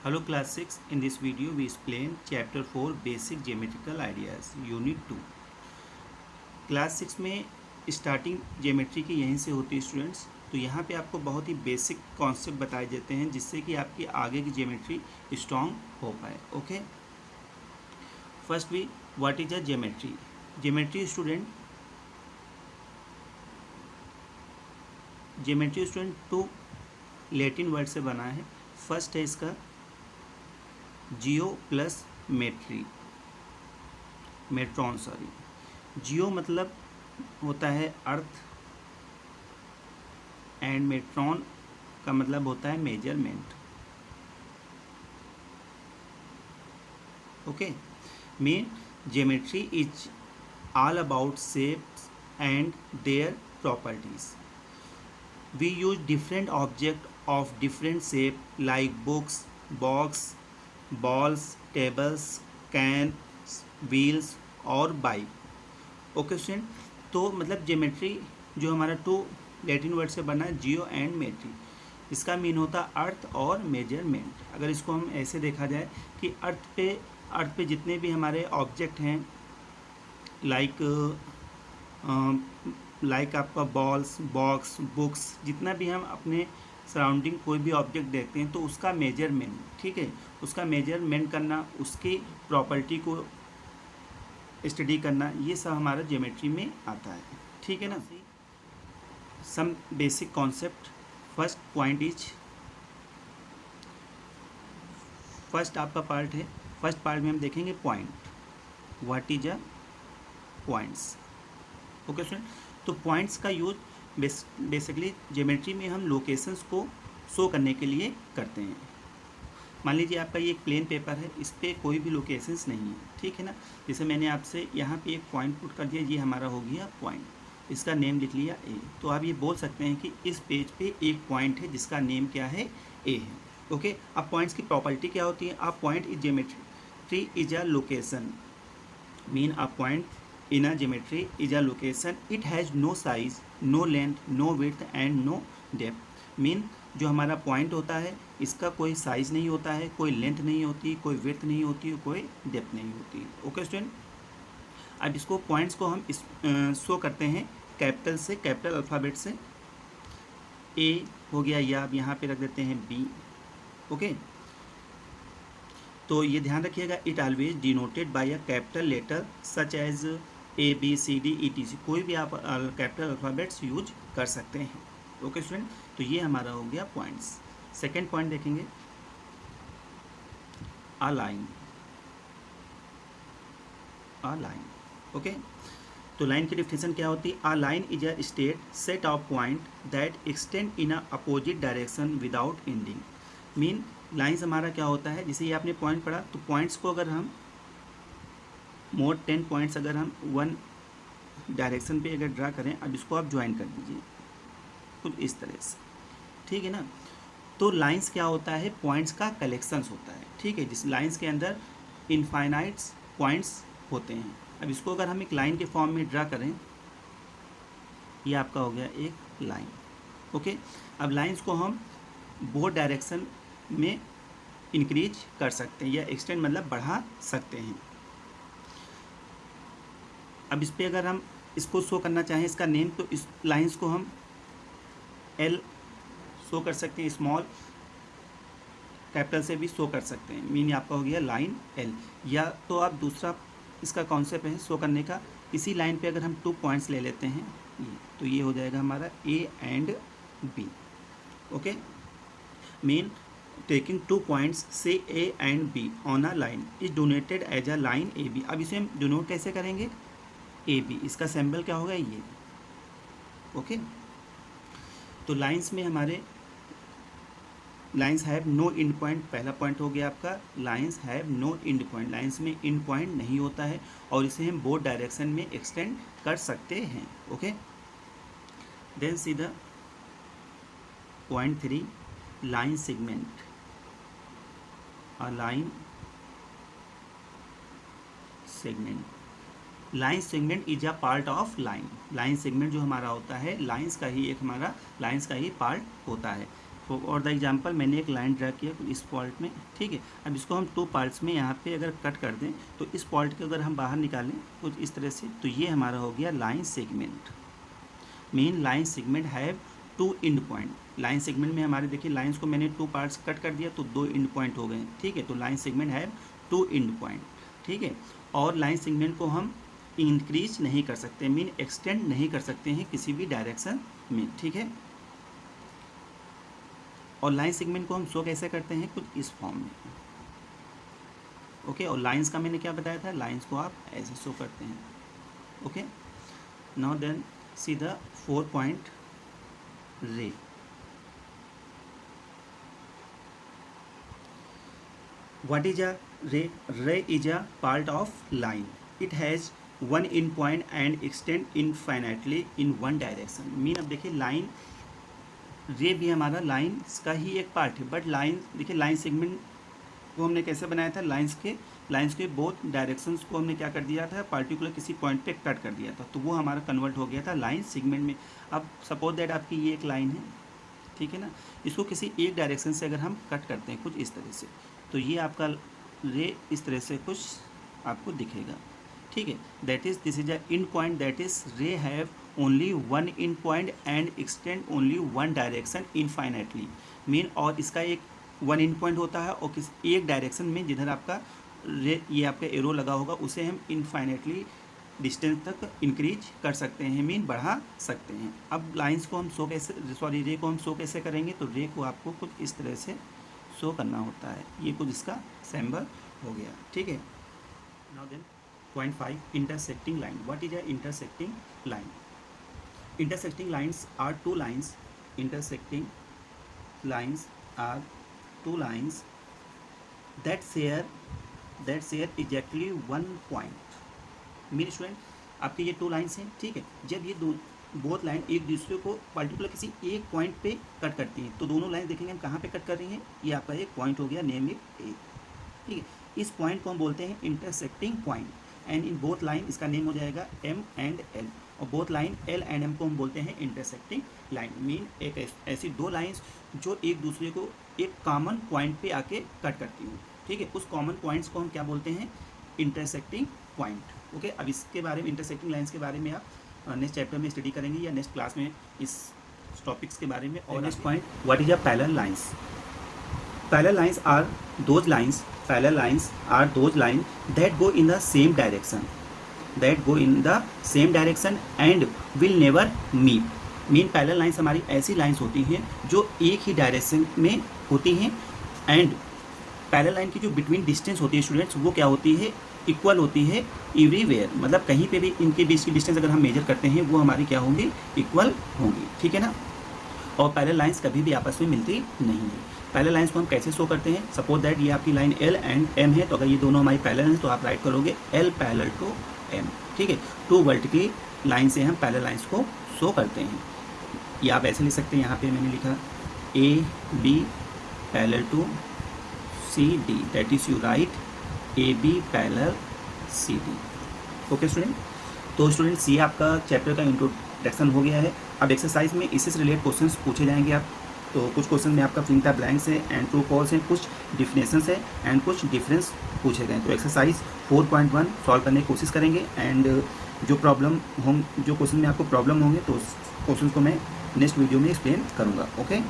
Hello class 6. In this video we explain chapter 4 basic geometrical ideas unit 2. Class 6 में starting geometry की यहीं से होती है स्टूडेंट्स। तो यहाँ पे आपको बहुत ही बेसिक कॉन्सेप्ट बताए जाते हैं जिससे कि आपकी आगे की ज्योमेट्री स्ट्रॉन्ग हो पाए। ओके, फर्स्ट भी what is a geometry. Geometry student to Latin word से बना है। फर्स्ट है इसका जियो प्लस मेट्रॉन। जियो मतलब होता है अर्थ एंड मेट्रॉन का मतलब होता है measurement. Okay, mean geometry is all about shapes and their properties. We use different object of different shape like books, box, balls, tables, can, wheels और बाइक। ओके स्टूडेंट, तो मतलब ज्योमेट्री जो हमारा to Latin word से बना है जियो and मेट्री, इसका mean होता है अर्थ और मेजरमेंट। अगर इसको हम ऐसे देखा जाए कि अर्थ पे जितने भी हमारे ऑब्जेक्ट हैं लाइक आपका बॉल्स, बॉक्स, बुक्स, जितना भी हम अपने सराउंडिंग कोई भी ऑब्जेक्ट देखते हैं तो उसका मेजरमेंट, ठीक है, उसका मेजरमेंट करना, उसकी प्रॉपर्टी को स्टडी करना, ये सब हमारा ज्योमेट्री में आता है। ठीक है ना। Some basic concept. First point is, first आपका पार्ट है। फर्स्ट पार्ट में हम देखेंगे point. What is a points. Okay student, तो पॉइंट्स का यूज बेसिकली ज्योमेट्री में हम लोकेशंस को शो करने के लिए करते हैं। मान लीजिए आपका ये एक प्लेन पेपर है, इस पर कोई भी लोकेशंस नहीं है, ठीक है ना। जैसे मैंने आपसे यहाँ पे एक पॉइंट पुट कर दिया, ये हमारा हो गया पॉइंट, इसका नेम लिख लिया ए। तो आप ये बोल सकते हैं कि इस पेज पे एक पॉइंट है जिसका नेम क्या है, ए है। ओके, अब पॉइंट्स की प्रॉपर्टी क्या होती है। आप point is geometry is a location, mean a point in a geometry is a location. It has no size, no length, no width and no depth. Mean जो हमारा पॉइंट होता है इसका कोई साइज़ नहीं होता है, कोई लेंथ नहीं होती, कोई विड्थ नहीं होती, कोई डेप्थ नहीं होती। ओके स्टूडेंट, अब इसको पॉइंट्स को हम शो करते हैं कैपिटल से, कैपिटल अल्फ़ाबेट से। ए हो गया, या अब यहाँ पे रख देते हैं बी। ओके, तो ये ध्यान रखिएगा, it always denoted by a capital letter such as A B C D E T C. कोई भी आप कैपिटल अल्फ़ाबेट्स यूज कर सकते हैं। ओके स्टूडेंट, तो ये हमारा हो गया पॉइंट्स। सेकेंड पॉइंट देखेंगे, a line. A line, okay, तो लाइन की डिफिनेशन क्या होती है। अ line is a state set of point that extend in a opposite direction without ending. Mean lines हमारा क्या होता है, जैसे ये आपने पॉइंट पढ़ा, तो पॉइंट्स को अगर हम मोर 10 पॉइंट्स अगर हम वन डायरेक्शन पे अगर ड्रा करें, अब इसको आप ज्वाइन कर दीजिए कुछ इस तरह से, ठीक है ना। तो लाइंस क्या होता है, पॉइंट्स का कलेक्शंस होता है, ठीक है, जिस लाइंस के अंदर इनफाइनाइट्स पॉइंट्स होते हैं। अब इसको अगर हम एक लाइन के फॉर्म में ड्रा करें, ये आपका हो गया एक लाइन। ओके, अब लाइंस को हम बोथ डायरेक्शन में इंक्रीज कर सकते हैं या एक्सटेंड मतलब बढ़ा सकते हैं। अब इस पर अगर हम इसको शो करना चाहें इसका नेम, तो इस लाइंस को हम एल शो कर सकते हैं, स्मॉल कैपिटल से भी शो कर सकते हैं, मीन आपका हो गया लाइन एल। या तो आप दूसरा इसका कॉन्सेप्ट है शो करने का, इसी लाइन पे अगर हम 2 पॉइंट्स ले लेते हैं ये, तो ये हो जाएगा हमारा A and B. Okay, mean taking 2 points से A and B on a line is denoted as a line A B. अब इसे हम डिनोट कैसे करेंगे, ए बी, इसका सिंबल क्या होगा ये। ओके, तो लाइंस में हमारे lines have no end point, पहला पॉइंट हो गया आपका, lines have no end point, lines में इंड पॉइंट नहीं होता है और इसे हम बोथ डायरेक्शन में एक्सटेंड कर सकते हैं। Okay, then see the point 3, line segment. A line segment, line segment is a part of line. Line segment जो हमारा होता है लाइंस का ही एक हमारा लाइंस का ही पार्ट होता है। और द एग्जाम्पल मैंने एक लाइन ड्रा किया इस पॉइंट में, ठीक है। अब इसको हम 2 पार्ट्स में यहाँ पे अगर कट कर दें तो इस पॉइंट को अगर हम बाहर निकालें कुछ इस तरह से, तो ये हमारा हो गया line segment. Mean line segment have 2 and point. Line segment में हमारे देखिए लाइंस को मैंने 2 पार्ट्स कट कर दिया तो 2 एंड पॉइंट हो गए, ठीक है। तो line segment have 2 and point, ठीक है। और लाइन सेगमेंट को हम इंक्रीज नहीं कर सकते, मीन एक्सटेंड नहीं कर सकते हैं किसी भी डायरेक्शन में, ठीक है। और लाइन सेगमेंट को हम शो कैसे करते हैं, कुछ इस फॉर्म में, ओके। और लाइंस का मैंने क्या बताया था, लाइंस को आप ऐसे शो करते हैं, okay. Now then see the 4 point ray. What is a ray? Ray is a part of line. It has one end point and extend infinitely in one direction. Mean अब देखिए line रे भी हमारा line का ही एक part है, but line देखिए line segment को हमने कैसे बनाया था, लाइंस के बोथ डायरेक्शंस को हमने क्या कर दिया था, पार्टिकुलर किसी पॉइंट पे कट कर दिया था, तो वो हमारा कन्वर्ट हो गया था लाइन सेगमेंट में। अब सपोज दैट आपकी ये एक लाइन है, ठीक है ना, इसको किसी एक डायरेक्शन से अगर हम कट करते हैं कुछ इस तरह से, तो ये आपका रे इस तरह से कुछ आपको दिखेगा, ठीक है। That is this is a end point, that is ray have only one end point and extend only one direction infinitely. Mean और इसका एक वन इन पॉइंट होता है और किस एक डायरेक्शन में जिधर आपका रे ये आपका एरो लगा होगा उसे हम इनफाइनाइटली डिस्टेंस तक इंक्रीज कर सकते हैं, मीन बढ़ा सकते हैं। अब लाइंस को हम शो कैसे, सॉरी रे को हम शो कैसे करेंगे, तो रे को आपको कुछ इस तरह से शो करना होता है, ये कुछ इसका सिंबल हो गया, ठीक है। Now then point 5 intersecting line. What is a intersecting line? Intersecting lines are 2 lines. Intersecting lines are 2 lines that share exactly one point। मेरे स्टूडेंट आपके ये 2 लाइन्स हैं, ठीक है। जब ये दो बोथ लाइन एक दूसरे को पर्टिकुलर किसी एक पॉइंट पे कट करती हैं, तो दोनों लाइन देखेंगे हम कहाँ पे कट कर रही हैं, ये आपका एक पॉइंट हो गया, नेम इट ए, ठीक है। इस पॉइंट को हम बोलते हैं intersecting point, and in both line इसका नेम हो जाएगा एम एंड एल, और both line L and M को हम बोलते हैं इंटरसेक्टिंग लाइन। मीन एक ऐसी 2 लाइन्स जो एक दूसरे को एक कॉमन पॉइंट पे आके कट करती हूँ, ठीक है। उस कॉमन पॉइंट्स को हम क्या बोलते हैं, इंटरसेक्टिंग पॉइंट, ओके। अब इसके बारे में इंटरसेक्टिंग लाइन्स के बारे में आप नेक्स्ट चैप्टर में स्टडी करेंगे या नेक्स्ट क्लास में इस टॉपिक्स के बारे में। और next point, what is a parallel lines? Parallel lines are those lines, parallel lines are those line that go in the same direction, and will never meet. Mean parallel lines हमारी ऐसी lines होती हैं जो एक ही direction में होती हैं, and parallel line की जो बिटवीन डिस्टेंस होती है स्टूडेंट्स, वो क्या होती है, इक्वल होती है एवरीवेयर। मतलब कहीं पे भी इनके बीच की डिस्टेंस अगर हम मेजर करते हैं वो हमारी क्या होंगी, इक्वल होंगी, ठीक है ना। और पैरेलल लाइन्स कभी भी आपस में मिलती नहीं है। पैरेलल लाइन्स को हम कैसे शो करते हैं, सपोज दैट ये आपकी लाइन एल एंड एम है, तो अगर ये दोनों हमारी पैरेलल हैं तो आप राइट करोगे एल पैरेलल टू एम, ठीक है। 2 वर्टिकली लाइन से हम पैरेलल लाइन्स को शो करते हैं। ये आप ऐसे लिख सकते हैं, यहाँ पे मैंने लिखा A B parallel to C D, that is you write A B parallel C D, okay student. तो स्टूडेंट्स ये आपका चैप्टर का इंट्रोडक्शन हो गया है। अब एक्सरसाइज में इससे से रिलेटेड क्वेश्चंस पूछे जाएंगे आप, तो कुछ क्वेश्चन में आपका फिंग द ब्लैंक्स है एंड ट्रू फॉल्स है, कुछ डिफिनेशंस है एंड कुछ डिफरेंस पूछे गए। तो एक्सरसाइज 4.1 सॉल्व करने की कोशिश करेंगे, एंड जो क्वेश्चन में आपको प्रॉब्लम होंगे तो उस क्वेश्चन को मैं नेक्स्ट वीडियो में एक्सप्लेन करूँगा, ओके।